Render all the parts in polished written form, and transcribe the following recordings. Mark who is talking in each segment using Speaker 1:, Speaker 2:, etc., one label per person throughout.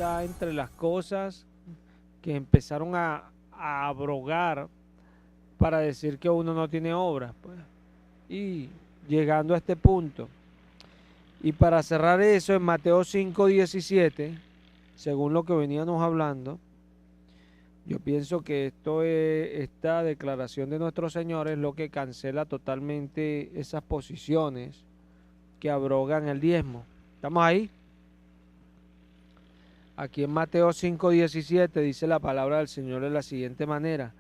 Speaker 1: está entre las cosas que empezaron a abrogar para decir que uno no tiene obras, pues. Y llegando a este punto. Y para cerrar eso, en Mateo 5:17, según lo que veníamos hablando, yo pienso que esta declaración de nuestro Señor es lo que cancela totalmente esas posiciones que abrogan el diezmo. ¿Estamos ahí? Aquí en Mateo 5:17 dice la palabra del Señor de la siguiente manera: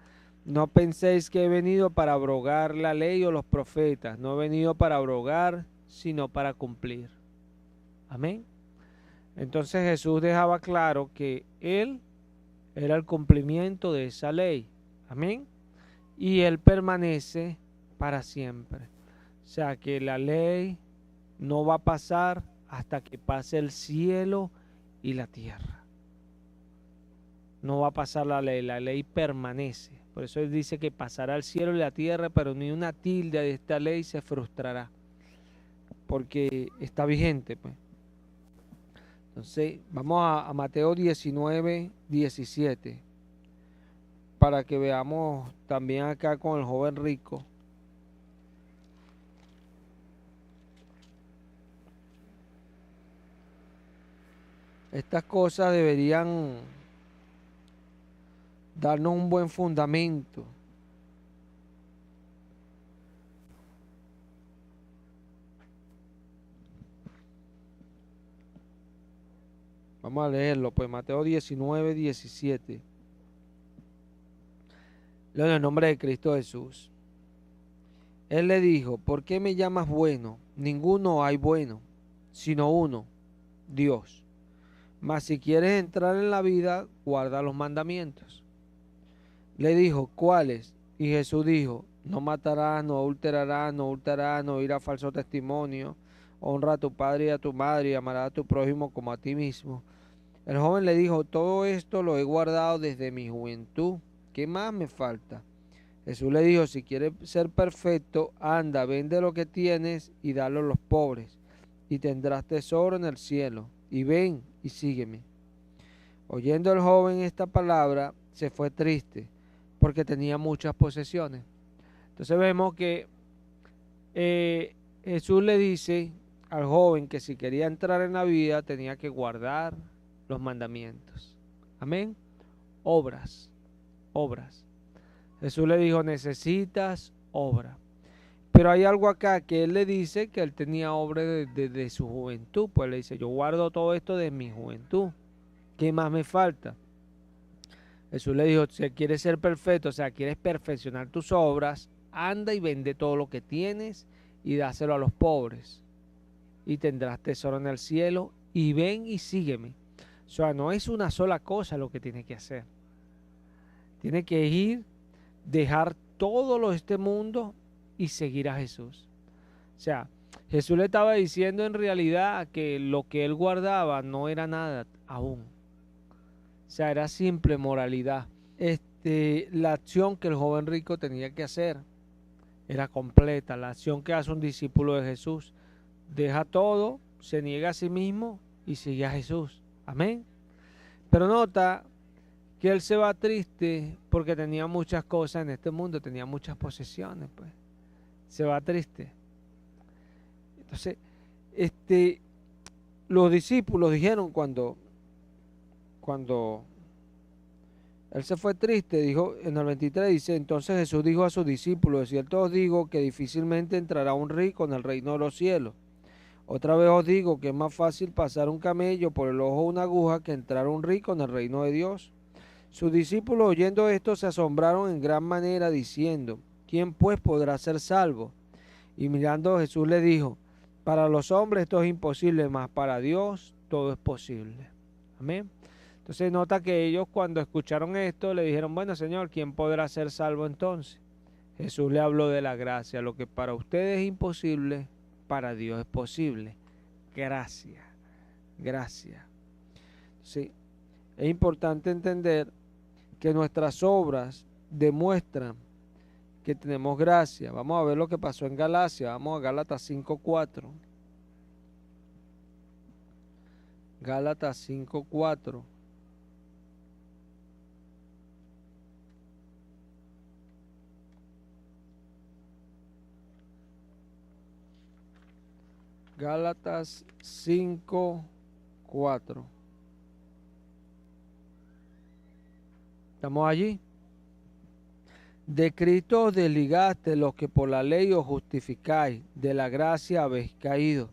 Speaker 1: no penséis que he venido para abrogar la ley o los profetas, no he venido para abrogar, sino para cumplir. Amén. Entonces Jesús dejaba claro que Él era el cumplimiento de esa ley. Amén. Y Él permanece para siempre. O sea que la ley no va a pasar hasta que pase el cielo y la tierra. No va a pasar la ley permanece. Por eso Él dice que pasará el cielo y la tierra, pero ni una tilde de esta ley se frustrará, porque está vigente, pues. Entonces, vamos a Mateo 19:17, para que veamos también acá con el joven rico. Estas cosas deberían darnos un buen fundamento. Vamos a leerlo, pues Mateo 19:17. Leo en el nombre de Cristo Jesús. Él le dijo: ¿por qué me llamas bueno? Ninguno hay bueno, sino uno, Dios. Mas si quieres entrar en la vida, guarda los mandamientos. Le dijo: ¿cuáles? Y Jesús dijo: no matarás, no adulterarás, no hurtarás, no dirás falso testimonio, honra a tu padre y a tu madre, y amarás a tu prójimo como a ti mismo. El joven le dijo: todo esto lo he guardado desde mi juventud, ¿qué más me falta? Jesús le dijo: si quieres ser perfecto, anda, vende lo que tienes y dalo a los pobres, y tendrás tesoro en el cielo, y ven y sígueme. Oyendo el joven esta palabra, se fue triste, porque tenía muchas posesiones. Entonces vemos que Jesús le dice al joven que si quería entrar en la vida tenía que guardar los mandamientos. Amén. Obras, obras. Jesús le dijo: necesitas obra. Pero hay algo acá que él le dice que él tenía obra desde su juventud. Pues le dice: yo guardo todo esto de mi juventud. ¿Qué más me falta? Jesús le dijo: si quieres ser perfecto, o sea, quieres perfeccionar tus obras, anda y vende todo lo que tienes y dáselo a los pobres, y tendrás tesoro en el cielo, y ven y sígueme. O sea, no es una sola cosa lo que tiene que hacer. Tiene que ir, dejar todo lo de este mundo y seguir a Jesús. O sea, Jesús le estaba diciendo en realidad que lo que él guardaba no era nada aún. O sea, era simple moralidad. La acción que el joven rico tenía que hacer era completa. La acción que hace un discípulo de Jesús: deja todo, se niega a sí mismo y sigue a Jesús. Amén. Pero nota que él se va triste porque tenía muchas cosas en este mundo, tenía muchas posesiones, pues. Se va triste. Entonces, los discípulos dijeron cuando él se fue triste, dijo en el 23, dice: entonces Jesús dijo a sus discípulos: de cierto os digo que difícilmente entrará un rico en el reino de los cielos. Otra vez os digo que es más fácil pasar un camello por el ojo de una aguja que entrar un rico en el reino de Dios. Sus discípulos, oyendo esto, se asombraron en gran manera, diciendo: ¿quién pues podrá ser salvo? Y mirando, Jesús le dijo: para los hombres esto es imposible, mas para Dios todo es posible. Amén. Entonces nota que ellos, cuando escucharon esto, le dijeron: bueno, Señor, ¿quién podrá ser salvo entonces? Jesús le habló de la gracia. Lo que para ustedes es imposible, para Dios es posible. Gracia, gracia. Sí, es importante entender que nuestras obras demuestran que tenemos gracia. Vamos a ver lo que pasó en Galacia. Vamos a Gálatas 5:4. Gálatas 5:4. Gálatas 5:4. ¿Estamos allí? De Cristo os desligaste, los que por la ley os justificáis, de la gracia habéis caído.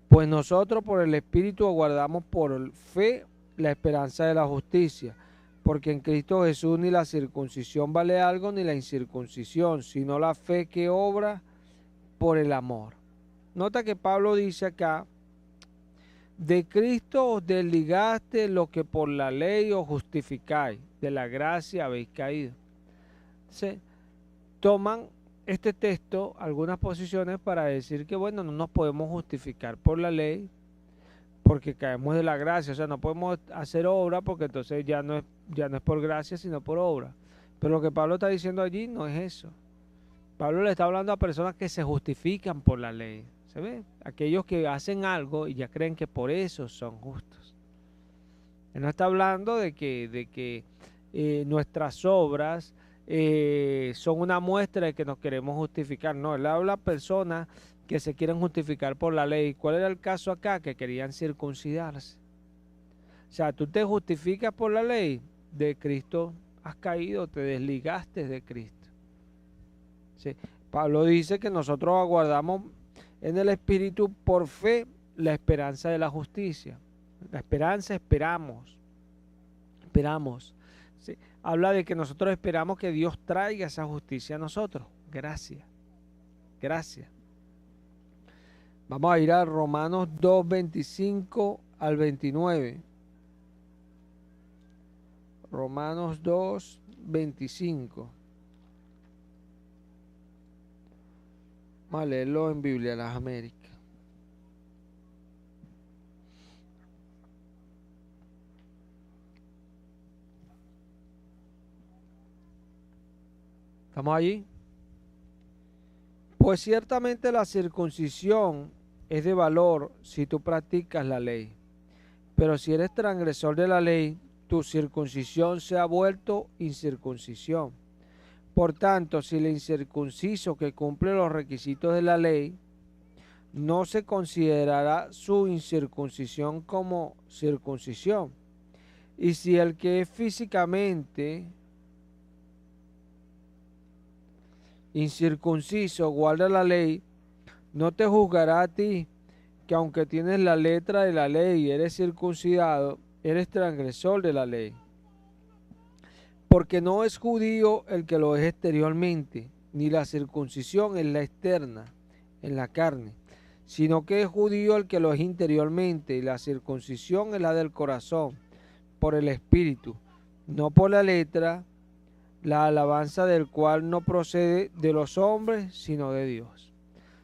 Speaker 1: Pues nosotros por el Espíritu aguardamos por fe la esperanza de la justicia, porque en Cristo Jesús ni la circuncisión vale algo ni la incircuncisión, sino la fe que obra por el amor. Nota que Pablo dice acá, de Cristo os desligaste, lo que por la ley os justificáis, de la gracia habéis caído. Entonces, toman este texto algunas posiciones para decir que, bueno, no nos podemos justificar por la ley porque caemos de la gracia, o sea, no podemos hacer obra porque entonces ya no es por gracia, sino por obra. Pero lo que Pablo está diciendo allí no es eso. Pablo le está hablando a personas que se justifican por la ley. ¿Se ve? Aquellos que hacen algo y ya creen que por eso son justos. Él no está hablando de que nuestras obras son una muestra de que nos queremos justificar. No, él habla a personas que se quieren justificar por la ley. ¿Cuál era el caso acá? Que querían circuncidarse. O sea, tú te justificas por la ley, de Cristo has caído, te desligaste de Cristo. Sí. Pablo dice que nosotros aguardamos en el Espíritu por fe la esperanza de la justicia. La esperanza esperamos. Sí. Habla de que nosotros esperamos que Dios traiga esa justicia a nosotros. Gracias. Vamos a ir a Romanos 2, 25 al 29. Romanos 2, 25. Vamos a leerlo en Biblia de las Américas. ¿Estamos allí? Pues ciertamente la circuncisión es de valor si tú practicas la ley. Pero si eres transgresor de la ley, tu circuncisión se ha vuelto incircuncisión. Por tanto, si el incircunciso que cumple los requisitos de la ley, no se considerará su incircuncisión como circuncisión. Y si el que es físicamente incircunciso guarda la ley, no te juzgará a ti, que aunque tienes la letra de la ley y eres circuncidado, eres transgresor de la ley. Porque no es judío el que lo es exteriormente, ni la circuncisión es la externa, en la carne, sino que es judío el que lo es interiormente, y la circuncisión es la del corazón, por el espíritu, no por la letra, la alabanza del cual no procede de los hombres, sino de Dios.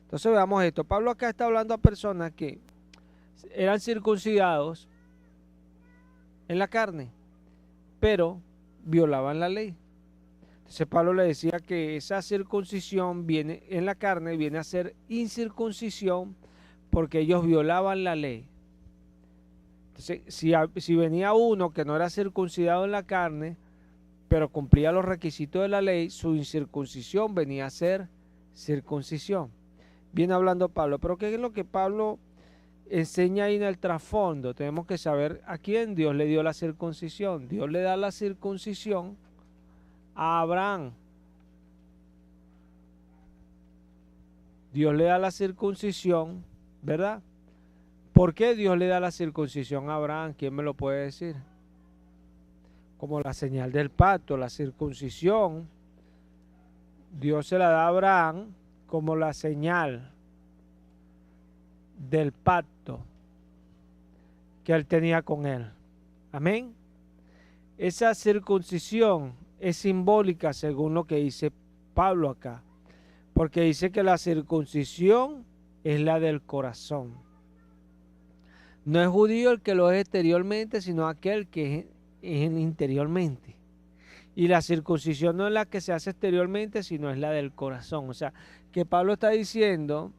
Speaker 1: Entonces veamos esto. Pablo acá está hablando a personas que eran circuncidados en la carne, pero violaban la ley. Entonces Pablo le decía que esa circuncisión viene en la carne, viene a ser incircuncisión porque ellos violaban la ley. Entonces, si venía uno que no era circuncidado en la carne, pero cumplía los requisitos de la ley, su incircuncisión venía a ser circuncisión. Viene hablando Pablo, pero ¿qué es lo que Pablo enseña ahí en el trasfondo? Tenemos que saber a quién Dios le dio la circuncisión. Dios le da la circuncisión a Abraham. Dios le da la circuncisión, ¿verdad? ¿Por qué Dios le da la circuncisión a Abraham? ¿Quién me lo puede decir? Como la señal del pacto, la circuncisión, Dios se la da a Abraham como la señal del pacto que él tenía con él. Amén. Esa circuncisión es simbólica según lo que dice Pablo acá, porque dice que la circuncisión es la del corazón. No es judío el que lo es exteriormente, sino aquel que es interiormente. Y la circuncisión no es la que se hace exteriormente, sino es la del corazón. O sea, que Pablo está diciendo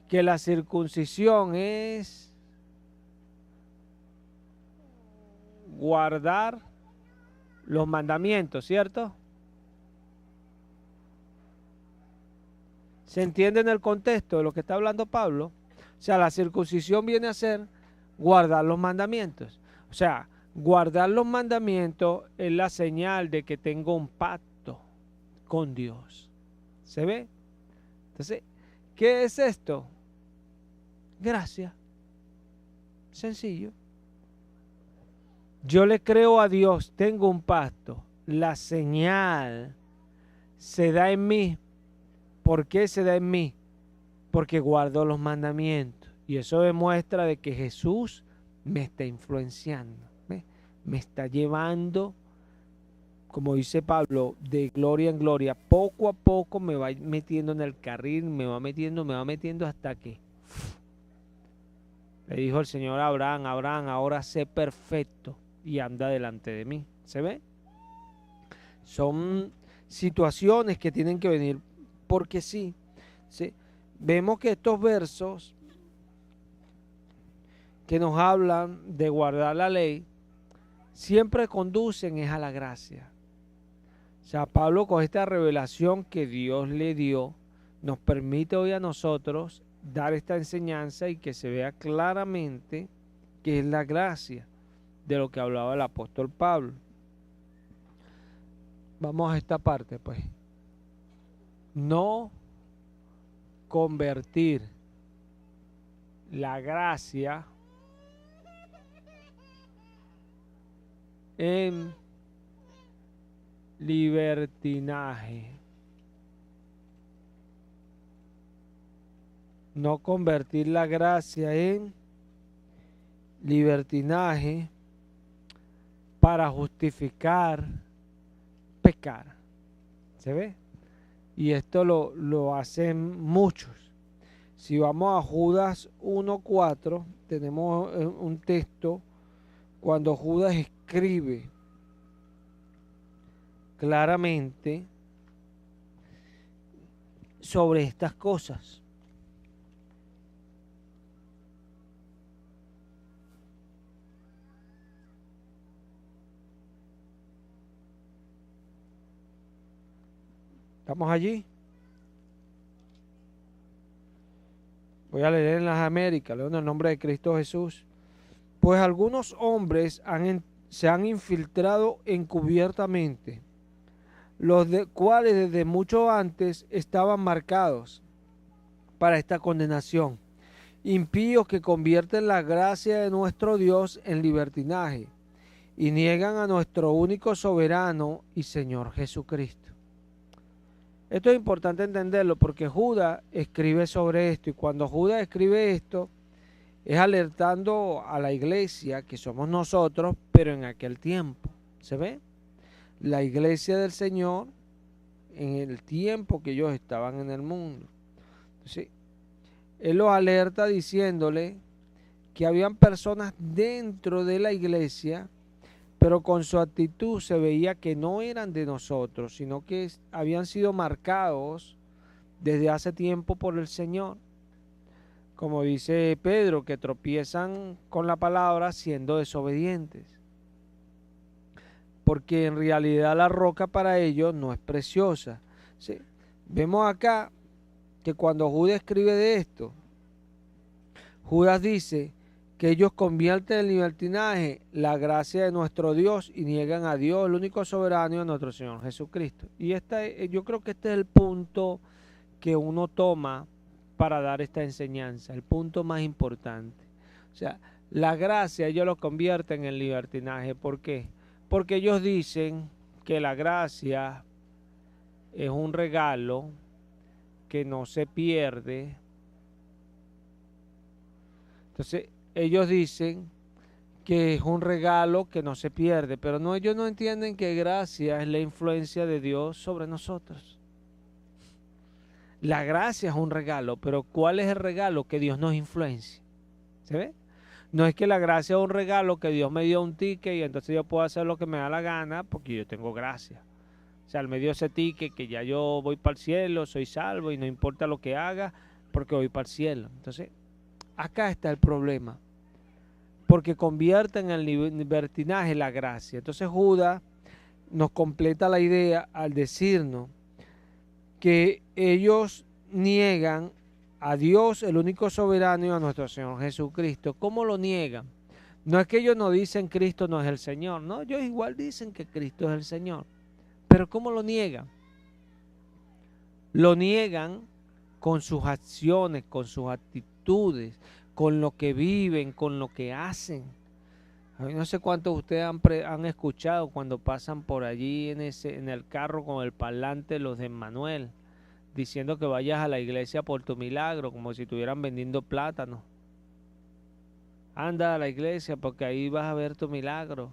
Speaker 1: que la circuncisión es guardar los mandamientos, ¿cierto? ¿Se entiende en el contexto de lo que está hablando Pablo? O sea, la circuncisión viene a ser guardar los mandamientos. O sea, guardar los mandamientos es la señal de que tengo un pacto con Dios. ¿Se ve? Entonces, ¿qué es esto? Gracia. Sencillo. Yo le creo a Dios, tengo un pacto. La señal se da en mí. ¿Por qué se da en mí? Porque guardo los mandamientos. Y eso demuestra de que Jesús me está influenciando. ¿Ve? Me está llevando, como dice Pablo, de gloria en gloria. Poco a poco me va metiendo en el carril, me va metiendo hasta que le dijo el Señor a Abraham, Abraham, ahora sé perfecto y anda delante de mí. ¿Se ve? Son situaciones que tienen que venir porque sí. ¿Sí? Vemos que estos versos que nos hablan de guardar la ley siempre conducen es a la gracia. O sea, Pablo con esta revelación que Dios le dio nos permite hoy a nosotros dar esta enseñanza y que se vea claramente que es la gracia de lo que hablaba el apóstol Pablo. Vamos a esta parte, pues. No convertir la gracia en libertinaje. No convertir la gracia en libertinaje para justificar pecar. ¿Se ve? Y esto lo hacen muchos. Si vamos a Judas 1:4, tenemos un texto cuando Judas escribe claramente sobre estas cosas. ¿Estamos allí? Voy a leer en las Américas, leo en el nombre de Cristo Jesús. Pues algunos hombres se han infiltrado encubiertamente, los cuales desde mucho antes estaban marcados para esta condenación, impíos que convierten la gracia de nuestro Dios en libertinaje y niegan a nuestro único soberano y Señor Jesucristo. Esto es importante entenderlo porque Judas escribe sobre esto, y cuando Judas escribe esto es alertando a la iglesia que somos nosotros, pero en aquel tiempo. ¿Se ve? La iglesia del Señor en el tiempo que ellos estaban en el mundo. Entonces, él los alerta diciéndole que habían personas dentro de la iglesia, pero con su actitud se veía que no eran de nosotros, sino que habían sido marcados desde hace tiempo por el Señor. Como dice Pedro, que tropiezan con la palabra siendo desobedientes. Porque en realidad la roca para ellos no es preciosa. ¿Sí? Vemos acá que cuando Judas escribe de esto, Judas dice que ellos convierten en libertinaje la gracia de nuestro Dios y niegan a Dios, el único soberano, y a nuestro Señor Jesucristo. Y yo creo que este es el punto que uno toma para dar esta enseñanza, el punto más importante. O sea, la gracia ellos lo convierten en libertinaje. ¿Por qué? Porque ellos dicen que la gracia es un regalo que no se pierde. Entonces, ellos dicen que es un regalo que no se pierde, pero no, ellos no entienden que gracia es la influencia de Dios sobre nosotros. La gracia es un regalo, pero ¿cuál es el regalo? Que Dios nos influencia. ¿Se ve? No es que la gracia es un regalo que Dios me dio un ticket y entonces yo puedo hacer lo que me da la gana porque yo tengo gracia. O sea, Él me dio ese ticket que ya yo voy para el cielo, soy salvo y no importa lo que haga porque voy para el cielo. Entonces, acá está el problema. Porque convierten en libertinaje la gracia. Entonces Judas nos completa la idea al decirnos que ellos niegan a Dios, el único soberano, y a nuestro Señor Jesucristo. ¿Cómo lo niegan? No es que ellos no dicen Cristo no es el Señor, no, ellos igual dicen que Cristo es el Señor. Pero ¿cómo lo niegan? Lo niegan con sus acciones, con sus actitudes, con lo que viven, con lo que hacen. No sé cuántos de ustedes han escuchado cuando pasan por allí en el carro con el parlante los de Emmanuel, diciendo que vayas a la iglesia por tu milagro, como si estuvieran vendiendo plátanos. Anda a la iglesia porque ahí vas a ver tu milagro.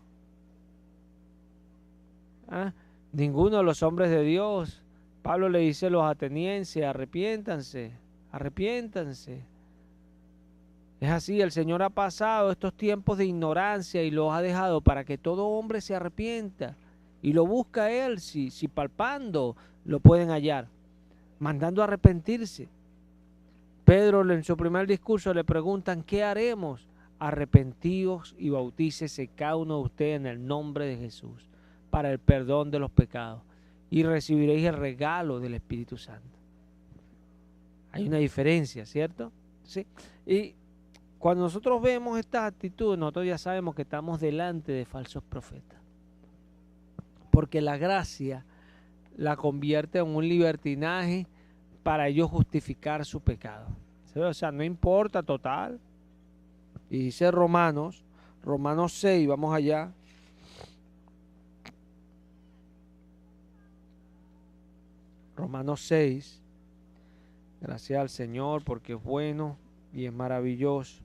Speaker 1: ¿Ah? Ninguno de los hombres de Dios. Pablo le dice a los atenienses, arrepiéntanse, arrepiéntanse. Es así, el Señor ha pasado estos tiempos de ignorancia y los ha dejado para que todo hombre se arrepienta. Y lo busca a Él, si palpando lo pueden hallar, mandando a arrepentirse. Pedro en su primer discurso le preguntan, ¿qué haremos? Arrepentíos y bautícese cada uno de ustedes en el nombre de Jesús para el perdón de los pecados y recibiréis el regalo del Espíritu Santo. Hay una diferencia, ¿cierto? Sí. Y cuando nosotros vemos estas actitudes, nosotros ya sabemos que estamos delante de falsos profetas. Porque la gracia la convierte en un libertinaje para ellos justificar su pecado. O sea, no importa, total. Y dice Romanos 6, vamos allá. Romanos 6. Gracias al Señor porque es bueno y es maravilloso.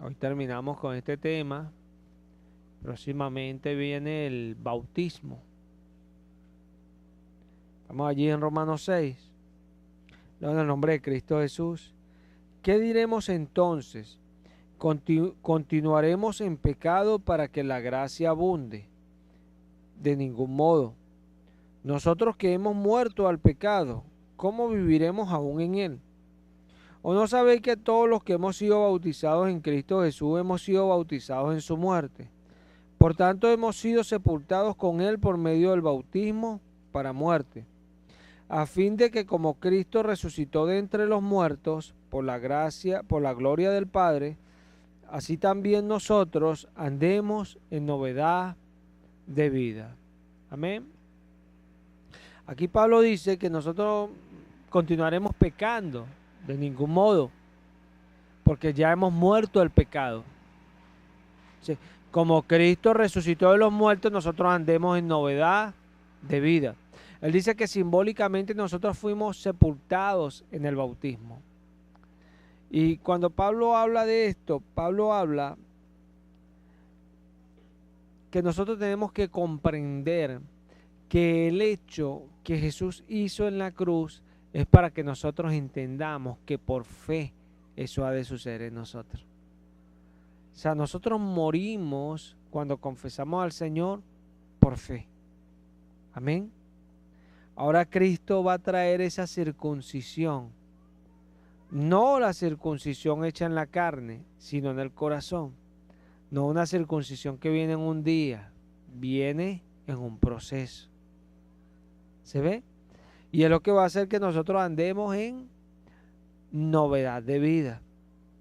Speaker 1: Hoy terminamos con este tema. Próximamente viene el bautismo. Estamos allí en Romanos 6. En el nombre de Cristo Jesús. ¿Qué diremos entonces? ¿Continuaremos en pecado para que la gracia abunde? De ningún modo. Nosotros que hemos muerto al pecado, ¿cómo viviremos aún en él? ¿O no sabéis que todos los que hemos sido bautizados en Cristo Jesús hemos sido bautizados en su muerte? Por tanto, hemos sido sepultados con él por medio del bautismo para muerte, a fin de que como Cristo resucitó de entre los muertos por la gracia, por la gloria del Padre, así también nosotros andemos en novedad de vida. Amén. Aquí Pablo dice que nosotros continuaremos pecando de ningún modo, porque ya hemos muerto al pecado. Sí. Como Cristo resucitó de los muertos, nosotros andemos en novedad de vida. Él dice que simbólicamente nosotros fuimos sepultados en el bautismo. Y cuando Pablo habla de esto, Pablo habla que nosotros tenemos que comprender que el hecho que Jesús hizo en la cruz es para que nosotros entendamos que por fe eso ha de suceder en nosotros. O sea, nosotros morimos cuando confesamos al Señor por fe. Amén. Ahora Cristo va a traer esa circuncisión. No la circuncisión hecha en la carne, sino en el corazón. No una circuncisión que viene en un día, viene en un proceso. ¿Se ve? Y es lo que va a hacer que nosotros andemos en novedad de vida.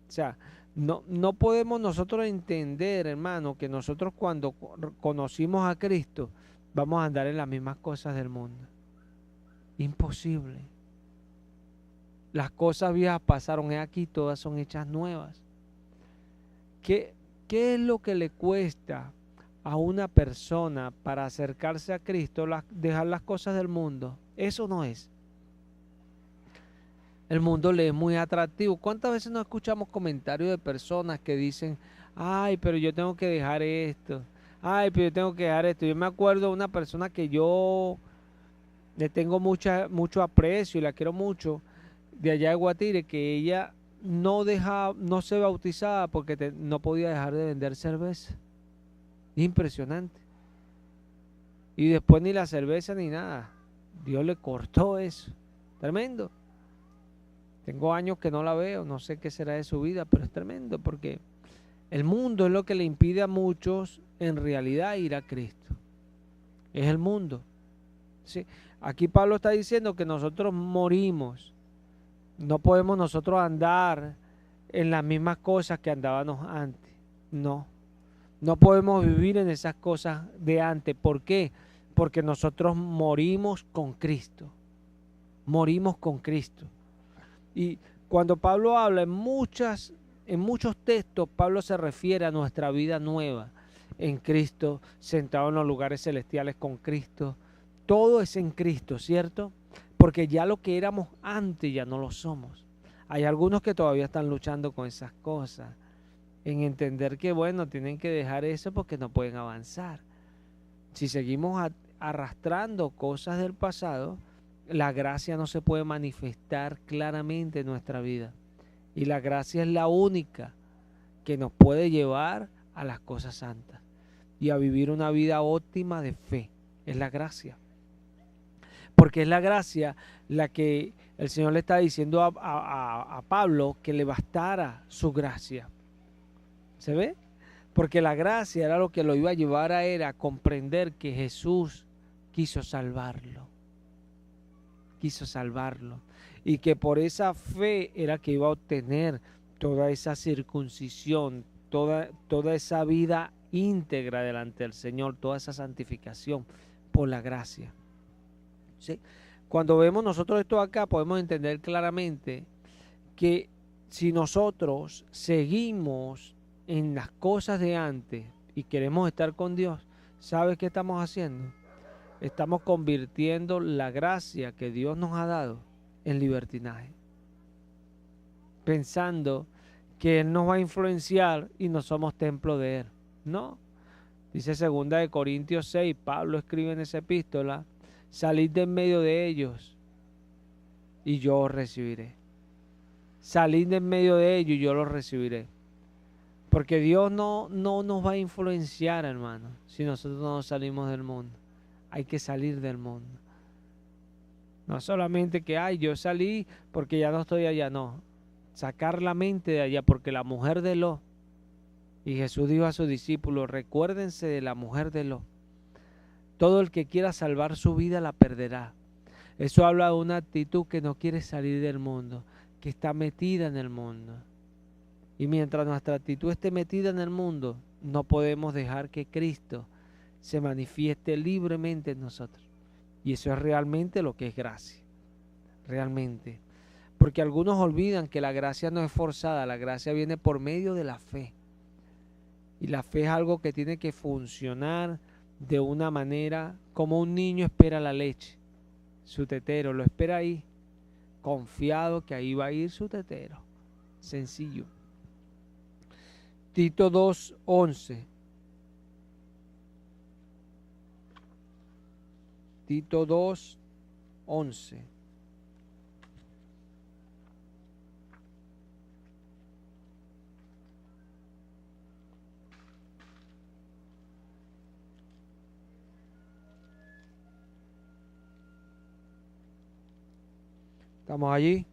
Speaker 1: O sea, no podemos nosotros entender, hermano, que nosotros cuando conocimos a Cristo vamos a andar en las mismas cosas del mundo. Imposible. Las cosas viejas pasaron, aquí todas son hechas nuevas. ¿Qué es lo que le cuesta a una persona para acercarse a Cristo? Dejar las cosas del mundo. Eso no es. El mundo le es muy atractivo. ¿Cuántas veces no escuchamos comentarios de personas que dicen, ay, pero yo tengo que dejar esto, ay, pero yo tengo que dejar esto? Yo me acuerdo de una persona que yo le tengo mucho aprecio y la quiero mucho, de allá de Guatire, que ella no se bautizaba porque no podía dejar de vender cerveza. Impresionante. Y después ni la cerveza ni nada. Dios le cortó eso. Tremendo. Tengo años que no la veo, no sé qué será de su vida, pero es tremendo porque el mundo es lo que le impide a muchos en realidad ir a Cristo. Es el mundo. ¿Sí? Aquí Pablo está diciendo que nosotros morimos No podemos nosotros andar en las mismas cosas que andábamos antes. No. No podemos vivir en esas cosas de antes. ¿Por qué? Porque nosotros morimos con Cristo. Morimos con Cristo. Y cuando Pablo habla en muchos textos, Pablo se refiere a nuestra vida nueva en Cristo, sentado en los lugares celestiales con Cristo. Todo es en Cristo, ¿cierto? Porque ya lo que éramos antes ya no lo somos. Hay algunos que todavía están luchando con esas cosas, en entender que, bueno, tienen que dejar eso porque no pueden avanzar. Si seguimos arrastrando cosas del pasado, la gracia no se puede manifestar claramente en nuestra vida. Y la gracia es la única que nos puede llevar a las cosas santas y a vivir una vida óptima de fe. Es la gracia. Porque es la gracia la que el Señor le está diciendo a Pablo que le bastara su gracia. ¿Se ve? Porque la gracia era lo que lo iba a llevar a él a comprender que Jesús quiso salvarlo. Quiso salvarlo. Y que por esa fe era que iba a obtener toda esa circuncisión, toda esa vida íntegra delante del Señor, toda esa santificación por la gracia. ¿Sí? Cuando vemos nosotros esto acá, podemos entender claramente que si nosotros seguimos en las cosas de antes y queremos estar con Dios, ¿sabes qué estamos haciendo? Estamos convirtiendo la gracia que Dios nos ha dado en libertinaje, pensando que Él nos va a influenciar y no somos templo de Él. No, dice 2 Corintios 6, Pablo escribe en esa epístola, salid de en medio de ellos y yo os recibiré. Salid de en medio de ellos y yo los recibiré. Porque Dios no nos va a influenciar, hermano, si nosotros no salimos del mundo. Hay que salir del mundo. No solamente que, ay, yo salí porque ya no estoy allá, no. Sacar la mente de allá, porque la mujer de Lot, y Jesús dijo a sus discípulos, recuérdense de la mujer de Lot. Todo el que quiera salvar su vida la perderá. Eso habla de una actitud que no quiere salir del mundo, que está metida en el mundo. Y mientras nuestra actitud esté metida en el mundo, no podemos dejar que Cristo se manifieste libremente en nosotros. Y eso es realmente lo que es gracia. Realmente. Porque algunos olvidan que la gracia no es forzada, la gracia viene por medio de la fe. Y la fe es algo que tiene que funcionar de una manera como un niño espera la leche. Su tetero lo espera ahí, confiado que ahí va a ir su tetero. Sencillo. Tito 2:11. Tito 2:11. ¿Estamos allí?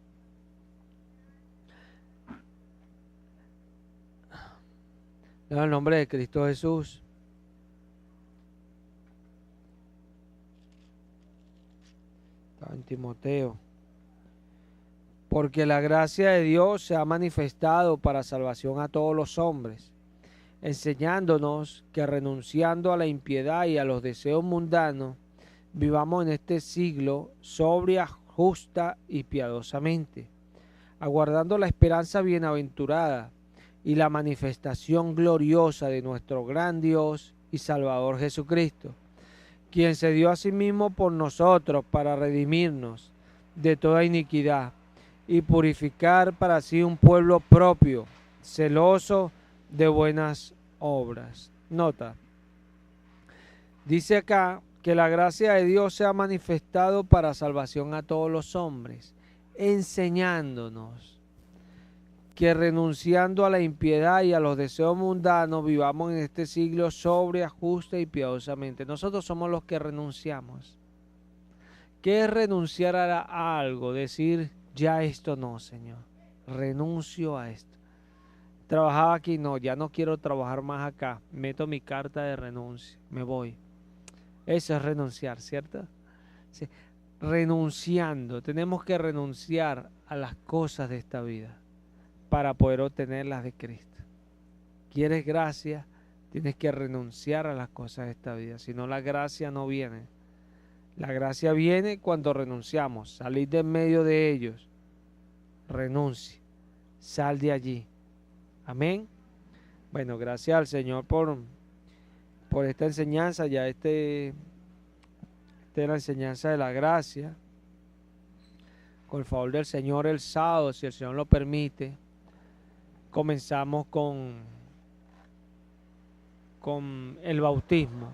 Speaker 1: En el nombre de Cristo Jesús. Está en Timoteo. Porque la gracia de Dios se ha manifestado para salvación a todos los hombres, enseñándonos que renunciando a la impiedad y a los deseos mundanos, vivamos en este siglo sobria, justa y piadosamente, aguardando la esperanza bienaventurada y la manifestación gloriosa de nuestro gran Dios y Salvador Jesucristo, quien se dio a sí mismo por nosotros para redimirnos de toda iniquidad y purificar para sí un pueblo propio, celoso de buenas obras. Nota, dice acá que la gracia de Dios se ha manifestado para salvación a todos los hombres, enseñándonos que renunciando a la impiedad y a los deseos mundanos vivamos en este siglo sobria, justa y piadosamente. Nosotros somos los que renunciamos. ¿Qué es renunciar a algo? Decir, ya esto no, Señor. Renuncio a esto. Trabajaba aquí, no, ya no quiero trabajar más acá. Meto mi carta de renuncia, me voy. Eso es renunciar, ¿cierto? Sí. renunciando. Tenemos que renunciar a las cosas de esta vida para poder obtener las de Cristo. ¿Quieres gracia? Tienes que renunciar a las cosas de esta vida. Si no, la gracia no viene. La gracia viene cuando renunciamos. Salid de en medio de ellos. Renuncie. Sal de allí. Amén. Bueno, gracias al Señor por esta enseñanza. Ya esta es la enseñanza de la gracia. Con el favor del Señor, el sábado, si el Señor lo permite, comenzamos con el bautismo.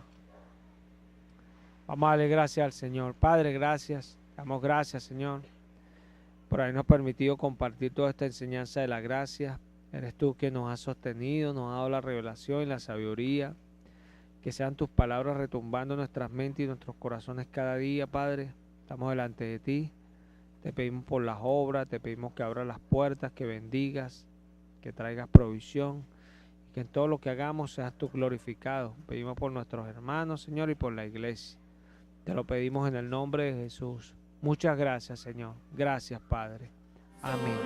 Speaker 1: Vamos a darle gracias al Señor. Padre, gracias. Damos gracias, Señor, por habernos permitido compartir toda esta enseñanza de la gracia. Eres tú quien nos has sostenido, nos ha dado la revelación y la sabiduría. Que sean tus palabras retumbando en nuestras mentes y nuestros corazones cada día, Padre. Estamos delante de ti. Te pedimos por las obras, te pedimos que abras las puertas, que bendigas, que traigas provisión. Y que en todo lo que hagamos seas tú glorificado. Pedimos por nuestros hermanos, Señor, y por la iglesia. Te lo pedimos en el nombre de Jesús. Muchas gracias, Señor. Gracias, Padre. Amén.